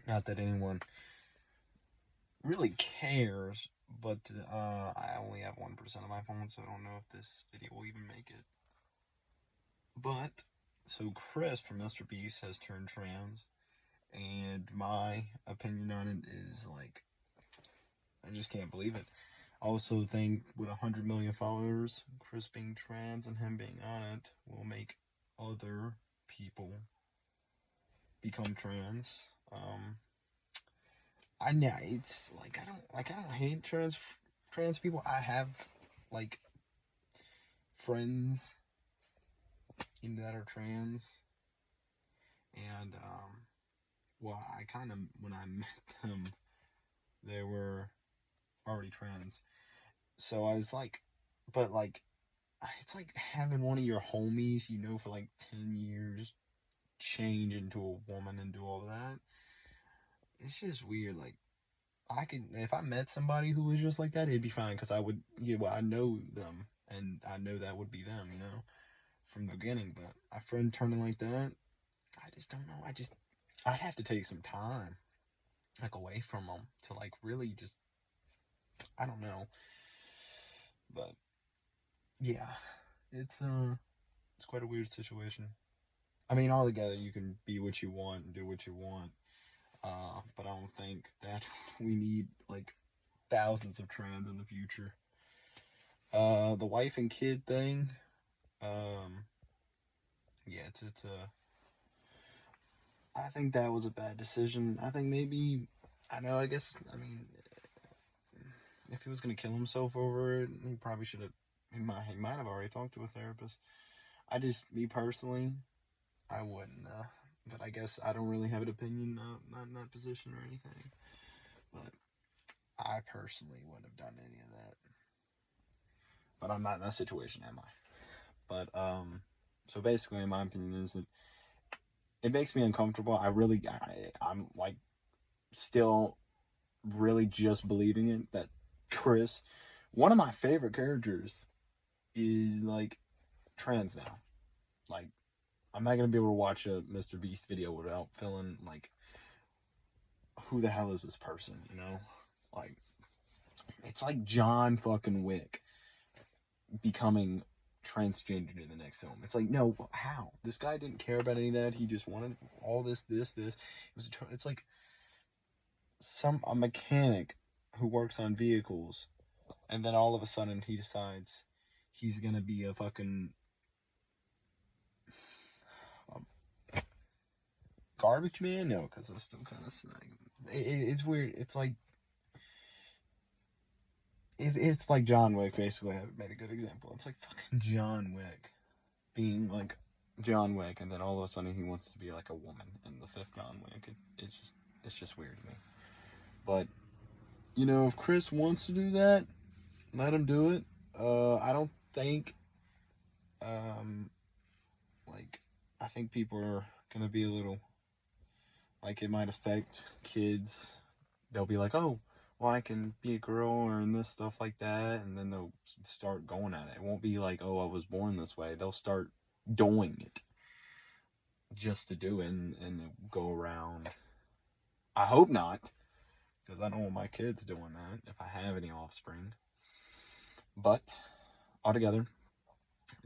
Not that anyone really cares, but I only have 1% of my phone, so I don't know if this video will even make it. But, so Chris from Mr. Beast has turned trans, and my opinion on it is like, I just can't believe it. I also think with 100 million followers, Chris being trans and him being on it will make other people become trans. I know it's like I don't hate trans people. I have like friends that are trans, and well, I kind of when I met them, they were already trans. So I was like, but like, it's like having one of your homies you know for like 10 years change into a woman and do all that. It's just weird. Like I could, if I met somebody who was just like that, it'd be fine because I would, well, I know them and I know that would be them, from the beginning. But a friend turning like that, I just don't know. I'd have to take some time, like away from them to like really just, I don't know. But yeah, it's quite a weird situation. I mean, altogether, you can be what you want and do what you want. But I don't think that we need like thousands of trans in the future. The wife and kid thing. Um, yeah, it's a. I think that was a bad decision. I think maybe. I know. I guess. I mean, if he was gonna kill himself over it, he probably should have. He might have already talked to a therapist. Me personally, I wouldn't. But I guess I don't really have an opinion, not in that position or anything. But I personally wouldn't have done any of that. But I'm not in that situation, am I? But so basically, in my opinion, is that it makes me uncomfortable. I'm like still really just believing it that Chris, one of my favorite characters, is like trans now. Like I'm not gonna be able to watch a Mr. Beast video without feeling like, who the hell is this person? Like it's like John fucking Wick becoming transgender in the next film. It's like, no, how? This guy didn't care about any of that. He just wanted all this. It's like a mechanic who works on vehicles, and then all of a sudden he decides he's gonna be a fucking um, garbage man. No, because I'm still kind of it's weird. It's like John Wick. Basically, I made a good example. It's like fucking John Wick being like John Wick, and then all of a sudden he wants to be like a woman in the fifth John Wick. It's just weird to me. But if Chris wants to do that, let him do it. I don't think um like I think people are gonna be a little like it might affect kids. They'll be like, oh, well, I can be a girl or in this stuff like that, and then they'll start going at it. It won't be like, oh, I was born this way. They'll start doing it just to do it and go around. I hope not, because I don't want my kids doing that if I have any offspring. But altogether,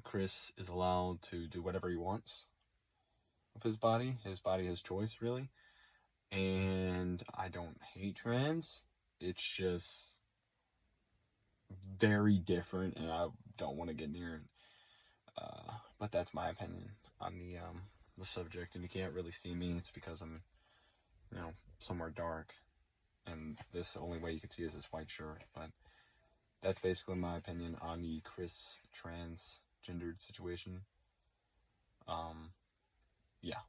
Chris is allowed to do whatever he wants with his body. His body, his choice, really. And I don't hate trans. It's just very different, and I don't want to get near it. But that's my opinion on the subject. And you can't really see me. It's because I'm somewhere dark, and this only way you can see is this white shirt. But that's basically my opinion on the Chris transgendered situation. Um, yeah.